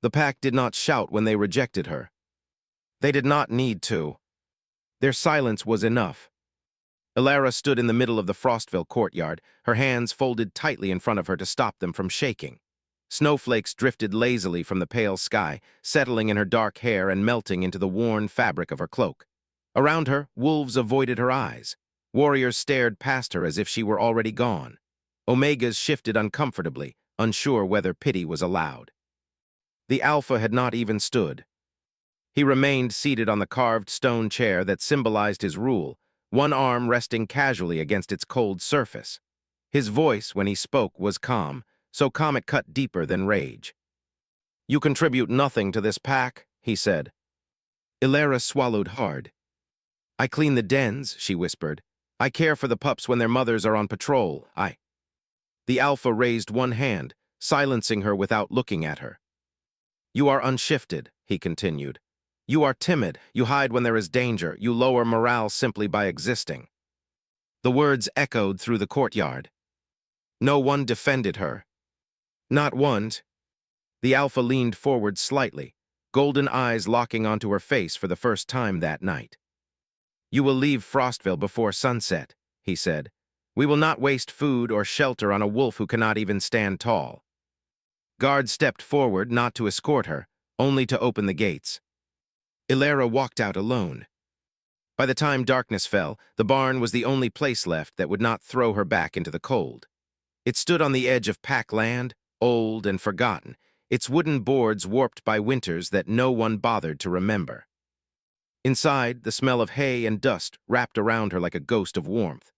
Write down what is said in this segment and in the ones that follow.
The pack did not shout when they rejected her. They did not need to. Their silence was enough. Elara stood in the middle of the Frostville courtyard, her hands folded tightly in front of her to stop them from shaking. Snowflakes drifted lazily from the pale sky, settling in her dark hair and melting into the worn fabric of her cloak. Around her, wolves avoided her eyes. Warriors stared past her as if she were already gone. Omegas shifted uncomfortably, unsure whether pity was allowed. The Alpha had not even stood. He remained seated on the carved stone chair that symbolized his rule, one arm resting casually against its cold surface. His voice, when he spoke, was calm, so calm it cut deeper than rage. "You contribute nothing to this pack," he said. Elara swallowed hard. "I clean the dens," she whispered. "I care for the pups when their mothers are on patrol. The Alpha raised one hand, silencing her without looking at her. "You are unshifted," he continued. "You are timid, you hide when there is danger, you lower morale simply by existing." The words echoed through the courtyard. No one defended her. Not one. The Alpha leaned forward slightly, golden eyes locking onto her face for the first time that night. "You will leave Frostville before sunset," he said. "We will not waste food or shelter on a wolf who cannot even stand tall." Guards stepped forward, not to escort her, only to open the gates. Elara walked out alone. By the time darkness fell, the barn was the only place left that would not throw her back into the cold. It stood on the edge of pack land, old and forgotten, its wooden boards warped by winters that no one bothered to remember. Inside, the smell of hay and dust wrapped around her like a ghost of warmth.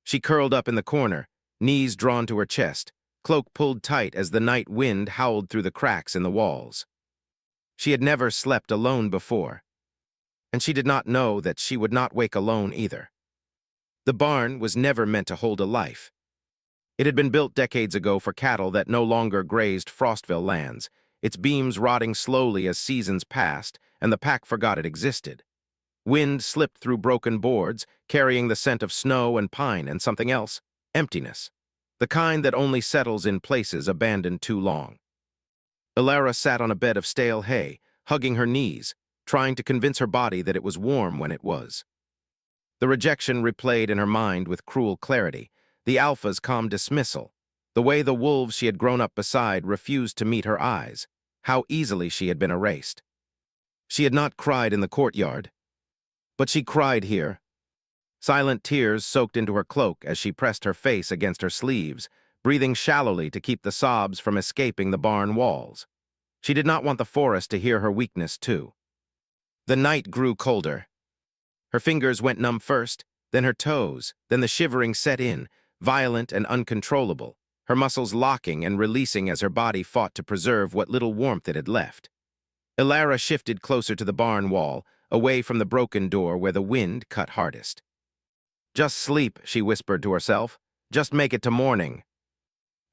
She curled up in the corner, knees drawn to her chest, cloak pulled tight as the night wind howled through the cracks in the walls. She had never slept alone before, and she did not know that she would not wake alone either. The barn was never meant to hold a life. It had been built decades ago for cattle that no longer grazed Frostville lands, its beams rotting slowly as seasons passed, and the pack forgot it existed. Wind slipped through broken boards, carrying the scent of snow and pine and something else, emptiness, the kind that only settles in places abandoned too long. Elara sat on a bed of stale hay, hugging her knees, trying to convince her body that it was warm when it was. The rejection replayed in her mind with cruel clarity, the Alpha's calm dismissal, the way the wolves she had grown up beside refused to meet her eyes, how easily she had been erased. She had not cried in the courtyard, but she cried here. Silent tears soaked into her cloak as she pressed her face against her sleeves, breathing shallowly to keep the sobs from escaping the barn walls. She did not want the forest to hear her weakness, too. The night grew colder. Her fingers went numb first, then her toes, then the shivering set in, violent and uncontrollable, her muscles locking and releasing as her body fought to preserve what little warmth it had left. Elara shifted closer to the barn wall, away from the broken door where the wind cut hardest. "Just sleep," she whispered to herself. "Just make it to morning."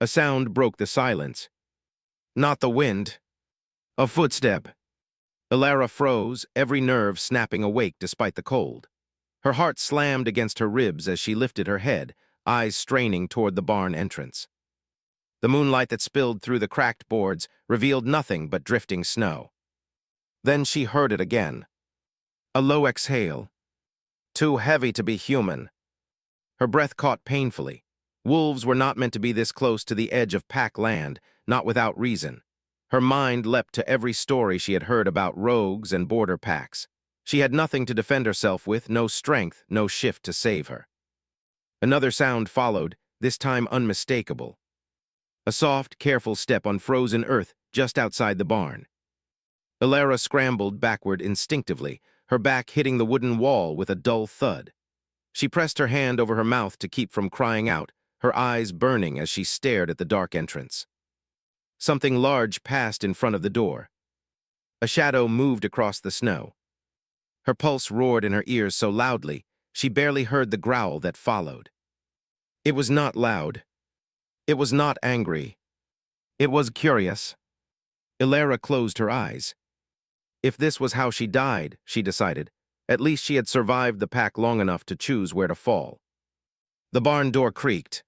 A sound broke the silence. Not the wind. A footstep. Elara froze, every nerve snapping awake despite the cold. Her heart slammed against her ribs as she lifted her head, eyes straining toward the barn entrance. The moonlight that spilled through the cracked boards revealed nothing but drifting snow. Then she heard it again. A low exhale. Too heavy to be human. Her breath caught painfully. Wolves were not meant to be this close to the edge of pack land, not without reason. Her mind leapt to every story she had heard about rogues and border packs. She had nothing to defend herself with, no strength, no shift to save her. Another sound followed, this time unmistakable. A soft, careful step on frozen earth just outside the barn. Elara scrambled backward instinctively, her back hitting the wooden wall with a dull thud. She pressed her hand over her mouth to keep from crying out, her eyes burning as she stared at the dark entrance. Something large passed in front of the door. A shadow moved across the snow. Her pulse roared in her ears so loudly, she barely heard the growl that followed. It was not loud. It was not angry. It was curious. Elara closed her eyes. If this was how she died, she decided, at least she had survived the pack long enough to choose where to fall. The barn door creaked.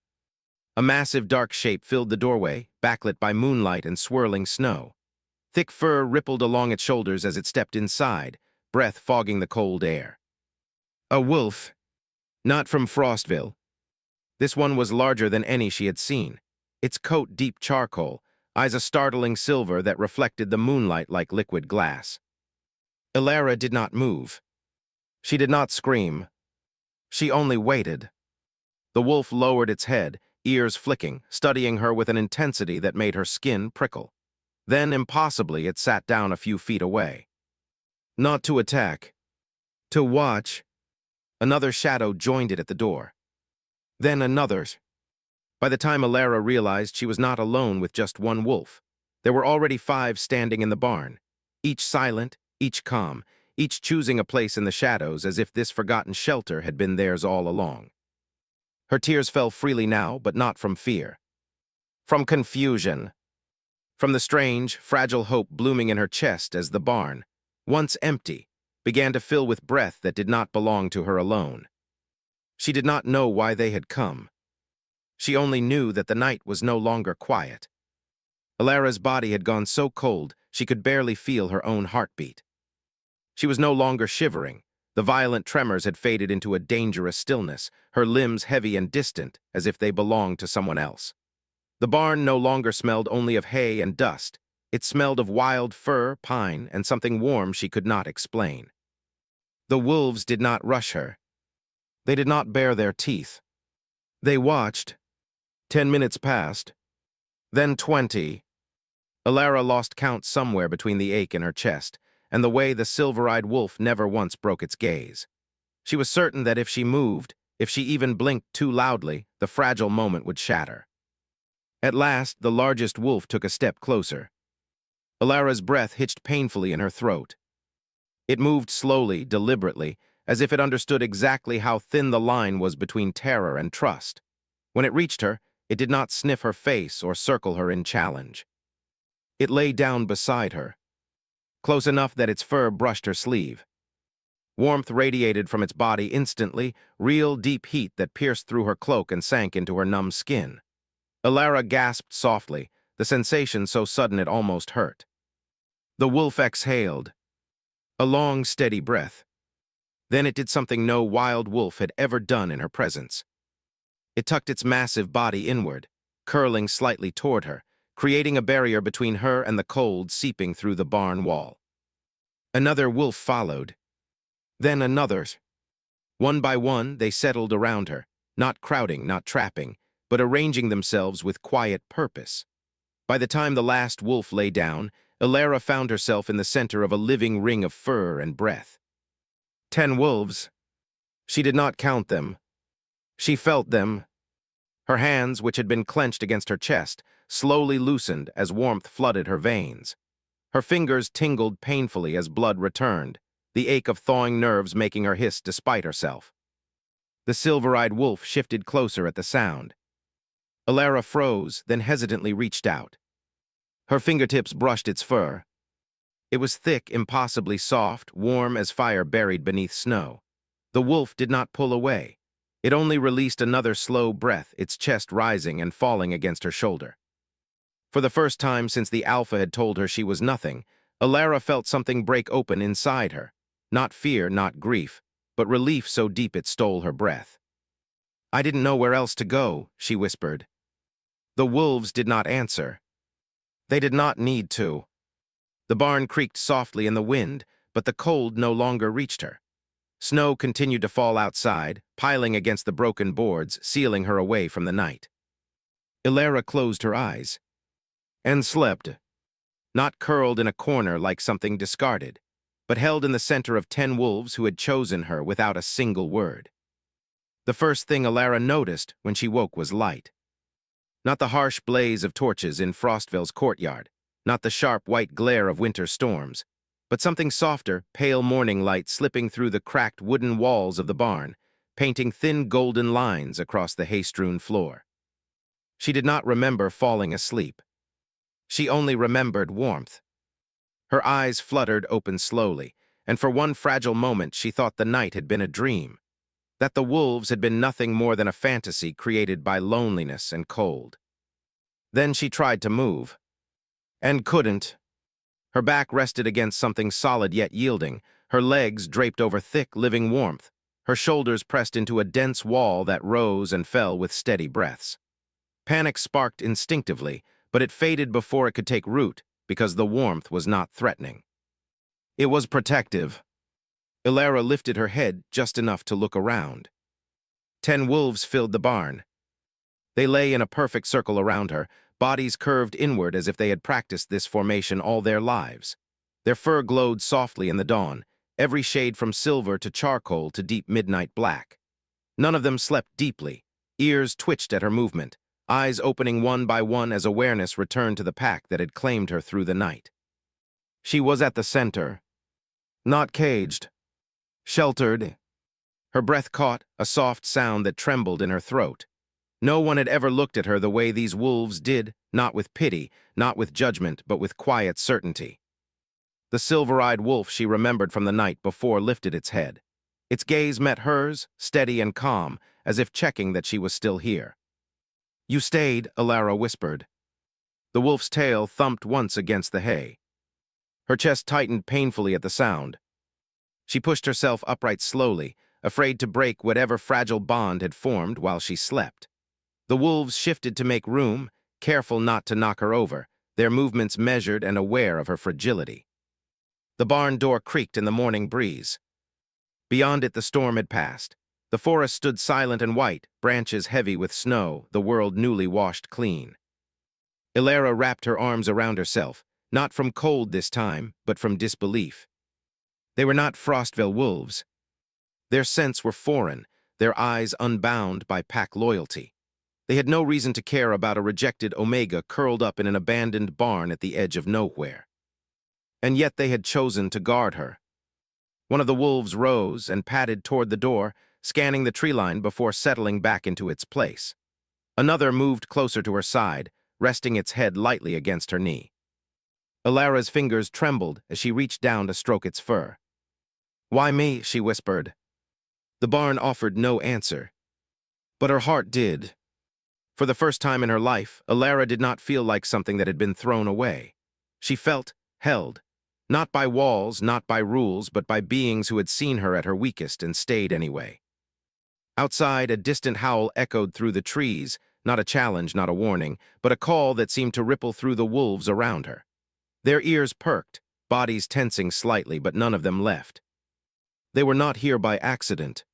A massive dark shape filled the doorway, backlit by moonlight and swirling snow. Thick fur rippled along its shoulders as it stepped inside, breath fogging the cold air. A wolf, not from Frostville. This one was larger than any she had seen, its coat deep charcoal, eyes a startling silver that reflected the moonlight like liquid glass. Elara did not move. She did not scream. She only waited. The wolf lowered its head, ears flicking, studying her with an intensity that made her skin prickle. Then, impossibly, it sat down a few feet away. Not to attack. To watch. Another shadow joined it at the door. Then another's. By the time Elara realized she was not alone with just one wolf, there were already 5 standing in the barn, each silent, each calm, each choosing a place in the shadows as if this forgotten shelter had been theirs all along. Her tears fell freely now, but not from fear. From confusion. From the strange, fragile hope blooming in her chest as the barn, once empty, began to fill with breath that did not belong to her alone. She did not know why they had come. She only knew that the night was no longer quiet. Elara's body had gone so cold she could barely feel her own heartbeat. She was no longer shivering. The violent tremors had faded into a dangerous stillness, her limbs heavy and distant, as if they belonged to someone else. The barn no longer smelled only of hay and dust. It smelled of wild fir, pine, and something warm she could not explain. The wolves did not rush her. They did not bare their teeth. They watched. 10 minutes passed. Then 20. Elara lost count somewhere between the ache in her chest and the way the silver-eyed wolf never once broke its gaze. She was certain that if she moved, if she even blinked too loudly, the fragile moment would shatter. At last, the largest wolf took a step closer. Elara's breath hitched painfully in her throat. It moved slowly, deliberately, as if it understood exactly how thin the line was between terror and trust. When it reached her, it did not sniff her face or circle her in challenge. It lay down beside her, close enough that its fur brushed her sleeve. Warmth radiated from its body instantly, real deep heat that pierced through her cloak and sank into her numb skin. Elara gasped softly, the sensation so sudden it almost hurt. The wolf exhaled, a long, steady breath. Then it did something no wild wolf had ever done in her presence. It tucked its massive body inward, curling slightly toward her, creating a barrier between her and the cold seeping through the barn wall. Another wolf followed. Then another. One by one, they settled around her, not crowding, not trapping, but arranging themselves with quiet purpose. By the time the last wolf lay down, Elara found herself in the center of a living ring of fur and breath. 10 wolves. She did not count them. She felt them. Her hands, which had been clenched against her chest, slowly loosened as warmth flooded her veins. Her fingers tingled painfully as blood returned, the ache of thawing nerves making her hiss despite herself. The silver-eyed wolf shifted closer at the sound. Elara froze, then hesitantly reached out. Her fingertips brushed its fur. It was thick, impossibly soft, warm as fire buried beneath snow. The wolf did not pull away. It only released another slow breath, its chest rising and falling against her shoulder. For the first time since the alpha had told her she was nothing, Elara felt something break open inside her. Not fear, not grief, but relief so deep it stole her breath. "I didn't know where else to go," she whispered. The wolves did not answer. They did not need to. The barn creaked softly in the wind, but the cold no longer reached her. Snow continued to fall outside, piling against the broken boards, sealing her away from the night. Elara closed her eyes and slept, not curled in a corner like something discarded, but held in the center of 10 wolves who had chosen her without a single word. The first thing Elara noticed when she woke was light. Not the harsh blaze of torches in Frostville's courtyard, not the sharp white glare of winter storms, but something softer, pale morning light slipping through the cracked wooden walls of the barn, painting thin golden lines across the hay-strewn floor. She did not remember falling asleep. She only remembered warmth. Her eyes fluttered open slowly, and for one fragile moment she thought the night had been a dream, that the wolves had been nothing more than a fantasy created by loneliness and cold. Then she tried to move, and couldn't. Her back rested against something solid yet yielding, her legs draped over thick, living warmth, her shoulders pressed into a dense wall that rose and fell with steady breaths. Panic sparked instinctively, but it faded before it could take root because the warmth was not threatening. It was protective. Ilara lifted her head just enough to look around. 10 wolves filled the barn. They lay in a perfect circle around her, bodies curved inward as if they had practiced this formation all their lives. Their fur glowed softly in the dawn, every shade from silver to charcoal to deep midnight black. None of them slept deeply. Ears twitched at her movement, eyes opening one by one as awareness returned to the pack that had claimed her through the night. She was at the center, not caged, sheltered. Her breath caught a soft sound that trembled in her throat. No one had ever looked at her the way these wolves did, not with pity, not with judgment, but with quiet certainty. The silver-eyed wolf she remembered from the night before lifted its head. Its gaze met hers, steady and calm, as if checking that she was still here. "You stayed," Ilara whispered. The wolf's tail thumped once against the hay. Her chest tightened painfully at the sound. She pushed herself upright slowly, afraid to break whatever fragile bond had formed while she slept. The wolves shifted to make room, careful not to knock her over, their movements measured and aware of her fragility. The barn door creaked in the morning breeze. Beyond it, the storm had passed. The forest stood silent and white, branches heavy with snow, the world newly washed clean. Ilara wrapped her arms around herself, not from cold this time, but from disbelief. They were not Frostville wolves. Their scents were foreign, their eyes unbound by pack loyalty. They had no reason to care about a rejected Omega curled up in an abandoned barn at the edge of nowhere. And yet they had chosen to guard her. One of the wolves rose and padded toward the door, scanning the tree line before settling back into its place. Another moved closer to her side, resting its head lightly against her knee. Ilara's fingers trembled as she reached down to stroke its fur. "Why me?" she whispered. The barn offered no answer. But her heart did. For the first time in her life, Ilara did not feel like something that had been thrown away. She felt held, not by walls, not by rules, but by beings who had seen her at her weakest and stayed anyway. Outside, a distant howl echoed through the trees, not a challenge, not a warning, but a call that seemed to ripple through the wolves around her. Their ears perked, bodies tensing slightly, but none of them left. They were not here by accident.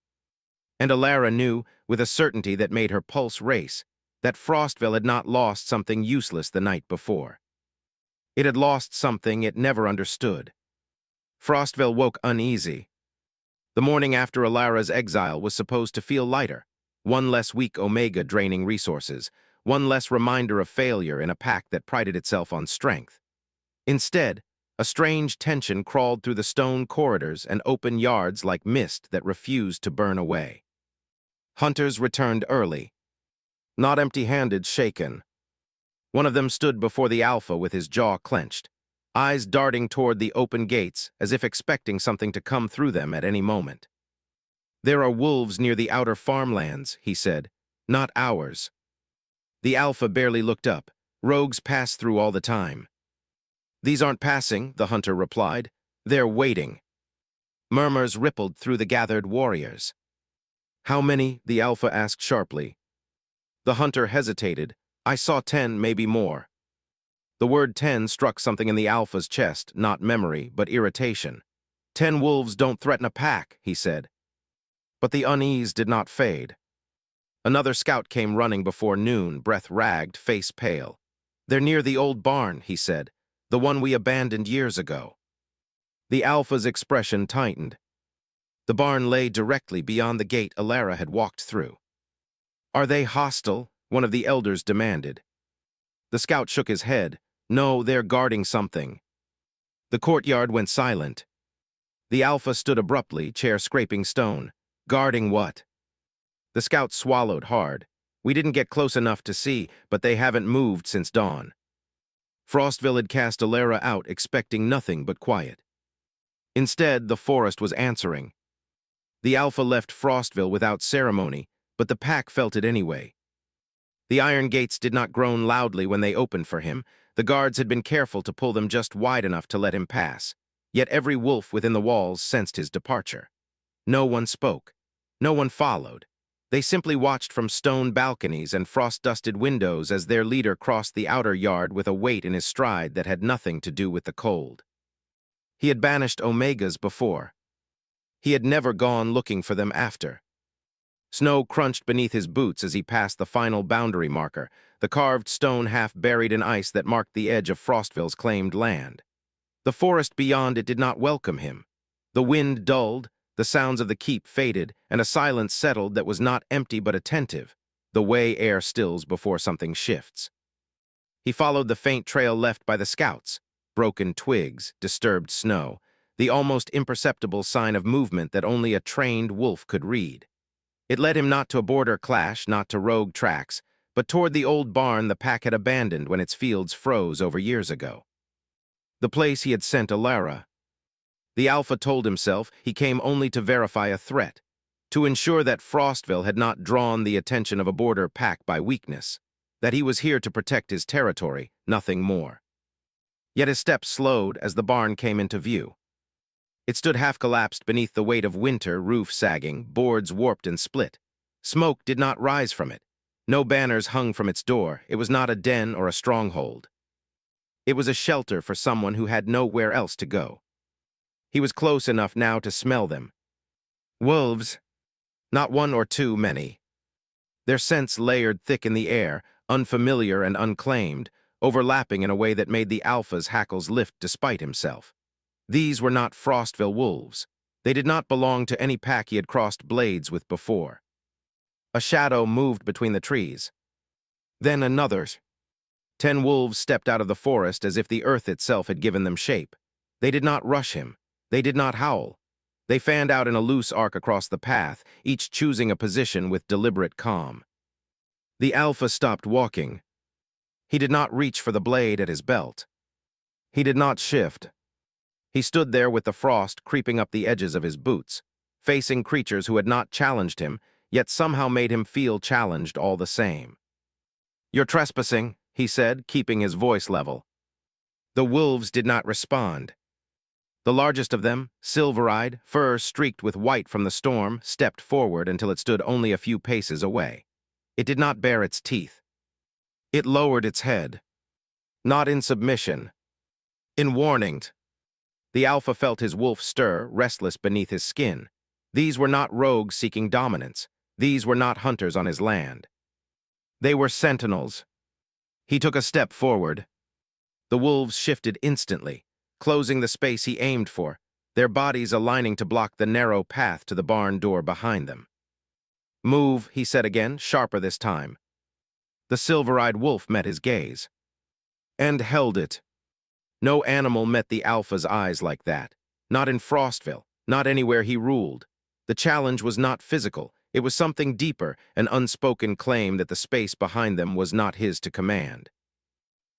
And Ilara knew, with a certainty that made her pulse race, that Frostville had not lost something useless the night before. It had lost something it never understood. Frostville woke uneasy. The morning after Ilara's exile was supposed to feel lighter, one less weak Omega draining resources, one less reminder of failure in a pack that prided itself on strength. Instead, a strange tension crawled through the stone corridors and open yards like mist that refused to burn away. Hunters returned early, not empty-handed, shaken. One of them stood before the Alpha with his jaw clenched, eyes darting toward the open gates as if expecting something to come through them at any moment. "There are wolves near the outer farmlands," he said, "not ours." The Alpha barely looked up. "Rogues pass through all the time." "These aren't passing," the hunter replied. "They're waiting." Murmurs rippled through the gathered warriors. "How many?" the Alpha asked sharply. The hunter hesitated. "I saw 10, maybe more." The word 10 struck something in the Alpha's chest, not memory, but irritation. 10 wolves don't threaten a pack," he said. But the unease did not fade. Another scout came running before noon, breath ragged, face pale. "They're near the old barn," he said, "the one we abandoned years ago." The Alpha's expression tightened. The barn lay directly beyond the gate Ilara had walked through. "Are they hostile?" one of the elders demanded. The scout shook his head. "No, they're guarding something." The courtyard went silent. The Alpha stood abruptly, chair scraping stone. "Guarding what?" The scout swallowed hard. "We didn't get close enough to see, but they haven't moved since dawn." Frostville had cast Ilara out, expecting nothing but quiet. Instead, the forest was answering. The Alpha left Frostville without ceremony, but the pack felt it anyway. The iron gates did not groan loudly when they opened for him. The guards had been careful to pull them just wide enough to let him pass, yet every wolf within the walls sensed his departure. No one spoke. No one followed. They simply watched from stone balconies and frost-dusted windows as their leader crossed the outer yard with a weight in his stride that had nothing to do with the cold. He had banished omegas before. He had never gone looking for them after. Snow crunched beneath his boots as he passed the final boundary marker, the carved stone half buried in ice that marked the edge of Frostville's claimed land. The forest beyond it did not welcome him. The wind dulled, the sounds of the keep faded, and a silence settled that was not empty but attentive, the way air stills before something shifts. He followed the faint trail left by the scouts, broken twigs, disturbed snow, the almost imperceptible sign of movement that only a trained wolf could read. It led him not to a border clash, not to rogue tracks, but toward the old barn the pack had abandoned when its fields froze over years ago. The place he had sent Alara. The Alpha told himself he came only to verify a threat, to ensure that Frostville had not drawn the attention of a border pack by weakness, that he was here to protect his territory, nothing more. Yet his steps slowed as the barn came into view. It stood half-collapsed beneath the weight of winter, roof sagging, boards warped and split. Smoke did not rise from it. No banners hung from its door. It was not a den or a stronghold. It was a shelter for someone who had nowhere else to go. He was close enough now to smell them. Wolves. Not one or two, many. Their scents layered thick in the air, unfamiliar and unclaimed, overlapping in a way that made the Alpha's hackles lift despite himself. These were not Frostville wolves. They did not belong to any pack he had crossed blades with before. A shadow moved between the trees. Then another. 10 wolves stepped out of the forest as if the earth itself had given them shape. They did not rush him. They did not howl. They fanned out in a loose arc across the path, each choosing a position with deliberate calm. The Alpha stopped walking. He did not reach for the blade at his belt. He did not shift. He stood there with the frost creeping up the edges of his boots, facing creatures who had not challenged him, yet somehow made him feel challenged all the same. "You're trespassing," he said, keeping his voice level. The wolves did not respond. The largest of them, silver-eyed, fur streaked with white from the storm, stepped forward until it stood only a few paces away. It did not bare its teeth. It lowered its head. Not in submission. In warning. The Alpha felt his wolf stir, restless beneath his skin. These were not rogues seeking dominance. These were not hunters on his land. They were sentinels. He took a step forward. The wolves shifted instantly, closing the space he aimed for, their bodies aligning to block the narrow path to the barn door behind them. "Move," he said again, sharper this time. The silver-eyed wolf met his gaze. And held it. No animal met the Alpha's eyes like that. Not in Frostville, not anywhere he ruled. The challenge was not physical. It was something deeper, an unspoken claim that the space behind them was not his to command.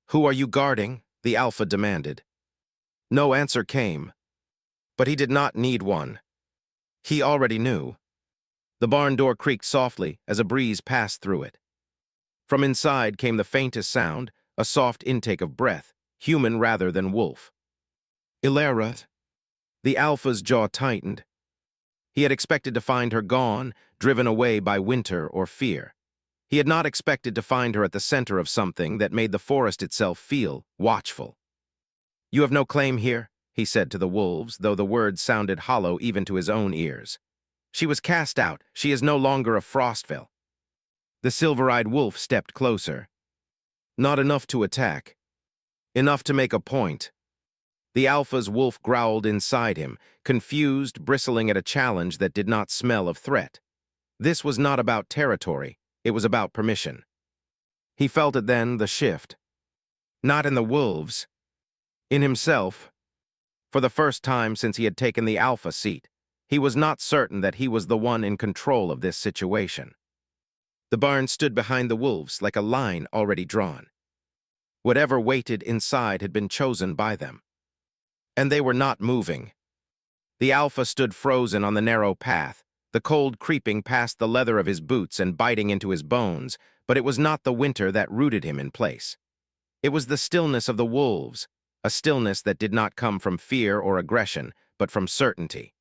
"Who are you guarding?" the Alpha demanded. No answer came. But he did not need one. He already knew. The barn door creaked softly as a breeze passed through it. From inside came the faintest sound, a soft intake of breath, human rather than wolf. "Ilara." The Alpha's jaw tightened. He had expected to find her gone, driven away by winter or fear. He had not expected to find her at the center of something that made the forest itself feel watchful. "You have no claim here," he said to the wolves, though the words sounded hollow even to his own ears. "She was cast out. She is no longer of Frostville." The silver-eyed wolf stepped closer. Not enough to attack. Enough to make a point. The Alpha's wolf growled inside him, confused, bristling at a challenge that did not smell of threat. This was not about territory. It was about permission. He felt it then, the shift. Not in the wolves. In himself. For the first time since he had taken the Alpha seat, he was not certain that he was the one in control of this situation. The barn stood behind the wolves like a line already drawn. Whatever waited inside had been chosen by them. And they were not moving. The Alpha stood frozen on the narrow path, the cold creeping past the leather of his boots and biting into his bones, but it was not the winter that rooted him in place. It was the stillness of the wolves, a stillness that did not come from fear or aggression, but from certainty.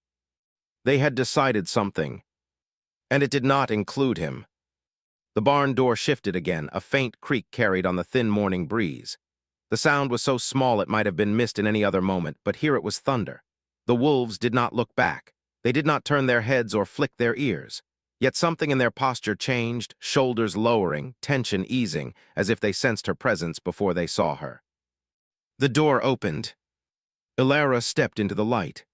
They had decided something, and it did not include him. The barn door shifted again, a faint creak carried on the thin morning breeze. The sound was so small it might have been missed in any other moment, but here it was thunder. The wolves did not look back. They did not turn their heads or flick their ears. Yet something in their posture changed, shoulders lowering, tension easing, as if they sensed her presence before they saw her. The door opened. Ilara stepped into the light.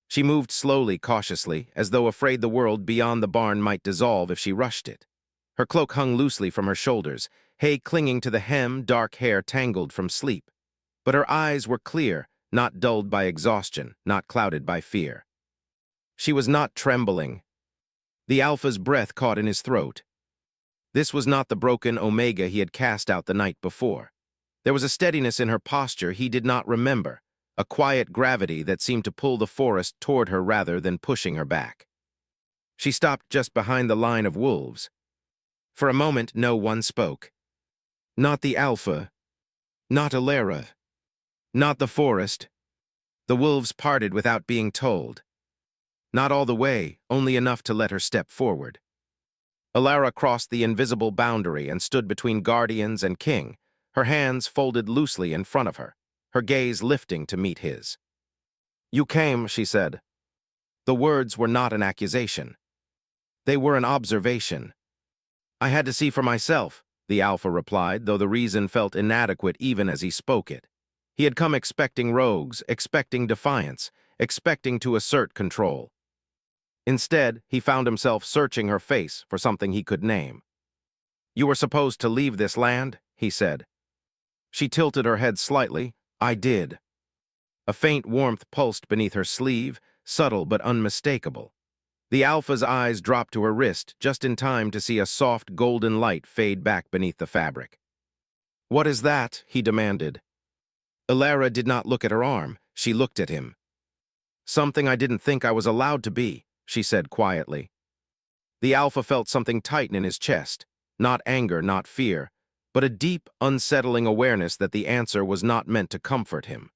She moved slowly, cautiously, as though afraid the world beyond the barn might dissolve if she rushed it. Her cloak hung loosely from her shoulders, hay clinging to the hem, dark hair tangled from sleep. But her eyes were clear, not dulled by exhaustion, not clouded by fear. She was not trembling. The Alpha's breath caught in his throat. This was not the broken Omega he had cast out the night before. There was a steadiness in her posture he did not remember, a quiet gravity that seemed to pull the forest toward her rather than pushing her back. She stopped just behind the line of wolves. For a moment, no one spoke. Not the Alpha, not Ilara, not the forest. The wolves parted without being told. Not all the way, only enough to let her step forward. Ilara crossed the invisible boundary and stood between guardians and king, her hands folded loosely in front of her, her gaze lifting to meet his. "You came," she said. The words were not an accusation. They were an observation. "I had to see for myself," the Alpha replied, though the reason felt inadequate even as he spoke it. He had come expecting rogues, expecting defiance, expecting to assert control. Instead, he found himself searching her face for something he could name. "You were supposed to leave this land," he said. She tilted her head slightly. "I did." A faint warmth pulsed beneath her sleeve, subtle but unmistakable. The Alpha's eyes dropped to her wrist just in time to see a soft golden light fade back beneath the fabric. "What is that?" he demanded. Ilara did not look at her arm. She looked at him. "Something I didn't think I was allowed to be," she said quietly. The Alpha felt something tighten in his chest, not anger, not fear, but a deep, unsettling awareness that the answer was not meant to comfort him.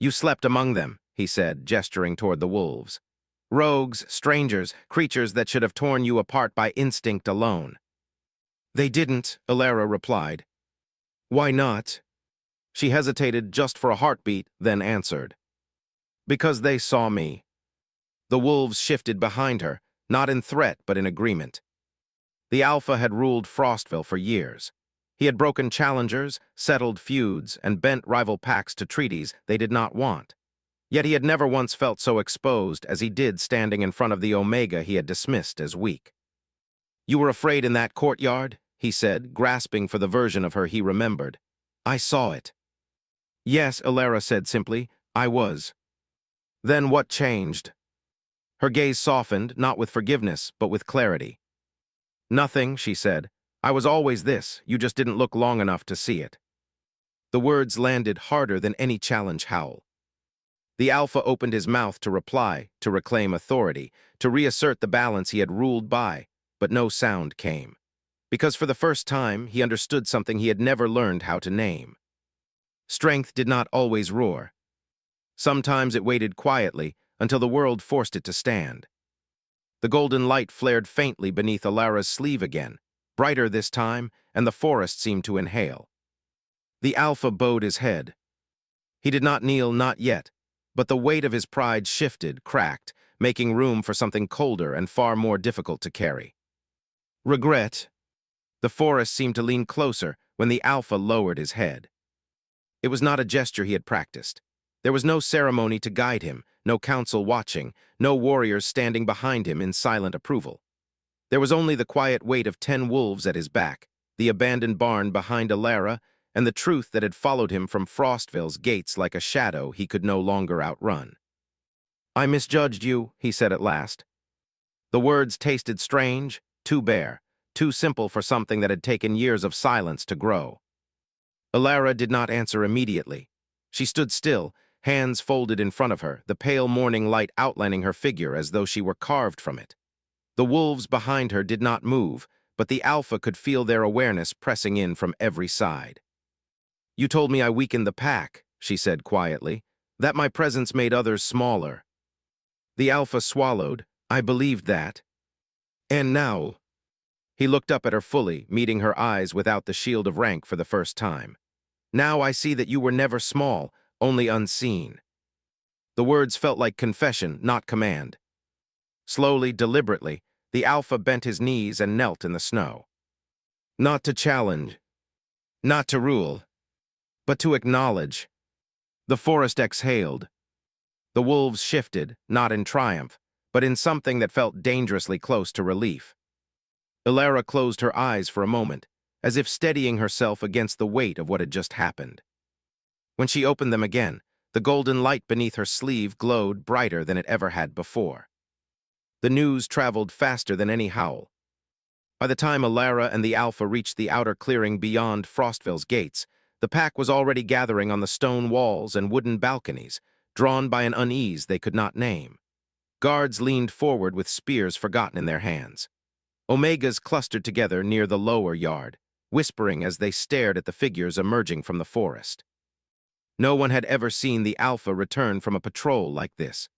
"You slept among them," he said, gesturing toward the wolves. "Rogues, strangers, creatures that should have torn you apart by instinct alone." "They didn't," Ilara replied. "Why not?" She hesitated just for a heartbeat, then answered. "Because they saw me." The wolves shifted behind her, not in threat but in agreement. The Alpha had ruled Frostville for years. He had broken challengers, settled feuds, and bent rival packs to treaties they did not want. Yet he had never once felt so exposed as he did standing in front of the Omega he had dismissed as weak. "You were afraid in that courtyard?" he said, grasping for the version of her he remembered. "I saw it." "Yes," Ilara said simply, "I was." "Then what changed?" Her gaze softened, not with forgiveness, but with clarity. "Nothing," she said. "I was always this, you just didn't look long enough to see it." The words landed harder than any challenge howl. The Alpha opened his mouth to reply, to reclaim authority, to reassert the balance he had ruled by, but no sound came. Because for the first time, he understood something he had never learned how to name. Strength did not always roar. Sometimes it waited quietly until the world forced it to stand. The golden light flared faintly beneath Ilara's sleeve again, brighter this time, and the forest seemed to inhale. The Alpha bowed his head. He did not kneel, not yet, but the weight of his pride shifted, cracked, making room for something colder and far more difficult to carry. Regret. The forest seemed to lean closer when the Alpha lowered his head. It was not a gesture he had practiced. There was no ceremony to guide him, no council watching, no warriors standing behind him in silent approval. There was only the quiet weight of 10 wolves at his back, the abandoned barn behind Ilara, and the truth that had followed him from Frostville's gates like a shadow he could no longer outrun. "I misjudged you," he said at last. The words tasted strange, too bare, too simple for something that had taken years of silence to grow. Ilara did not answer immediately. She stood still, hands folded in front of her, the pale morning light outlining her figure as though she were carved from it. The wolves behind her did not move, but the Alpha could feel their awareness pressing in from every side. You told me I weakened the pack, she said quietly, that my presence made others smaller. The alpha swallowed. I believed that. And now, he looked up at her fully, meeting her eyes without the shield of rank for the first time. Now I see that you were never small, only unseen. The words felt like confession, not command. Slowly, deliberately, the alpha bent his knees and knelt in the snow. Not to challenge, not to rule, but to acknowledge. The forest exhaled. The wolves shifted, not in triumph, but in something that felt dangerously close to relief. Ilara closed her eyes for a moment, as if steadying herself against the weight of what had just happened. When she opened them again, the golden light beneath her sleeve glowed brighter than it ever had before. The news traveled faster than any howl. By the time Ilara and the Alpha reached the outer clearing beyond Frostville's gates, the pack was already gathering on the stone walls and wooden balconies, drawn by an unease they could not name. Guards leaned forward with spears forgotten in their hands. Omegas clustered together near the lower yard, whispering as they stared at the figures emerging from the forest. No one had ever seen the Alpha return from a patrol like this.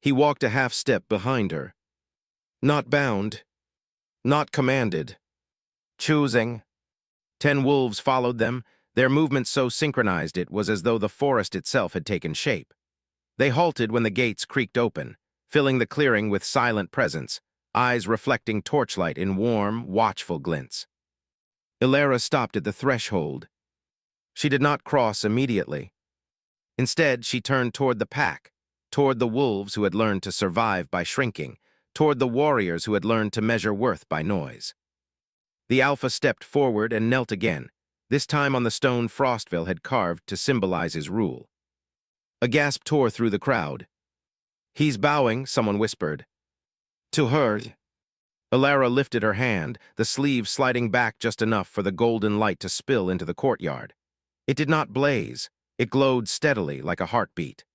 He walked a half-step behind her. Not bound, not commanded. Choosing. 10 wolves followed them, their movements so synchronized it was as though the forest itself had taken shape. They halted when the gates creaked open, filling the clearing with silent presence, eyes reflecting torchlight in warm, watchful glints. Ilara stopped at the threshold. She did not cross immediately. Instead, she turned toward the pack, toward the wolves who had learned to survive by shrinking, toward the warriors who had learned to measure worth by noise. The Alpha stepped forward and knelt again, this time on the stone Frostville had carved to symbolize his rule. A gasp tore through the crowd. He's bowing, someone whispered. To her. Ilara lifted her hand, the sleeve sliding back just enough for the golden light to spill into the courtyard. It did not blaze. It glowed steadily like a heartbeat.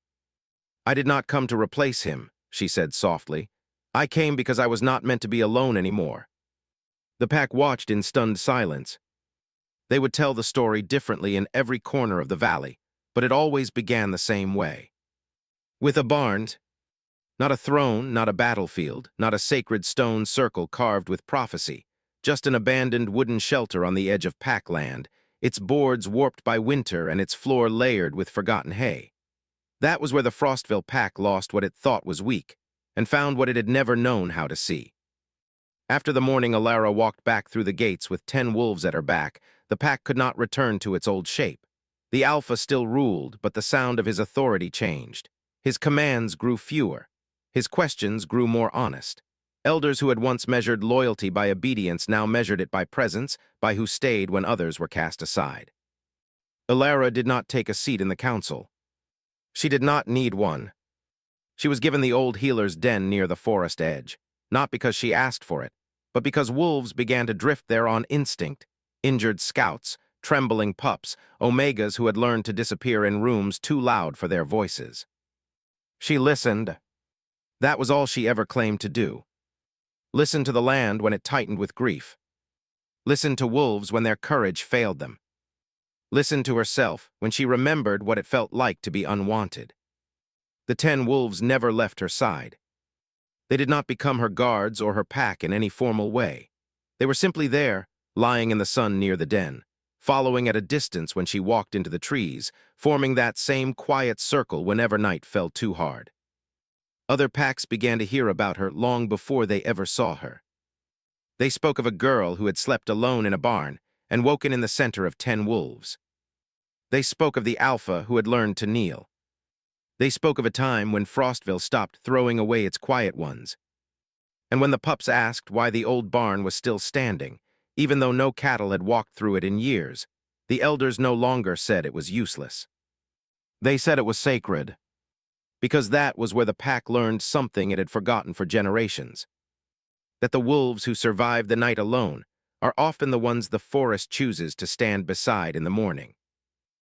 I did not come to replace him, she said softly. I came because I was not meant to be alone anymore. The pack watched in stunned silence. They would tell the story differently in every corner of the valley, but it always began the same way. With a barn, not a throne, not a battlefield, not a sacred stone circle carved with prophecy, just an abandoned wooden shelter on the edge of pack land, its boards warped by winter and its floor layered with forgotten hay. That was where the Frostville pack lost what it thought was weak, and found what it had never known how to see. After the morning Ilara walked back through the gates with 10 wolves at her back, the pack could not return to its old shape. The Alpha still ruled, but the sound of his authority changed. His commands grew fewer. His questions grew more honest. Elders who had once measured loyalty by obedience now measured it by presence, by who stayed when others were cast aside. Ilara did not take a seat in the council. She did not need one. She was given the old healer's den near the forest edge, not because she asked for it, but because wolves began to drift there on instinct, injured scouts, trembling pups, omegas who had learned to disappear in rooms too loud for their voices. She listened. That was all she ever claimed to do. Listen to the land when it tightened with grief. Listen to wolves when their courage failed them. Listen to herself when she remembered what it felt like to be unwanted. The 10 wolves never left her side. They did not become her guards or her pack in any formal way. They were simply there, lying in the sun near the den, following at a distance when she walked into the trees, forming that same quiet circle whenever night fell too hard. Other packs began to hear about her long before they ever saw her. They spoke of a girl who had slept alone in a barn and woken in the center of 10 wolves. They spoke of the Alpha who had learned to kneel. They spoke of a time when Frostville stopped throwing away its quiet ones. And when the pups asked why the old barn was still standing, even though no cattle had walked through it in years, the elders no longer said it was useless. They said it was sacred, because that was where the pack learned something it had forgotten for generations. That the wolves who survive the night alone are often the ones the forest chooses to stand beside in the morning.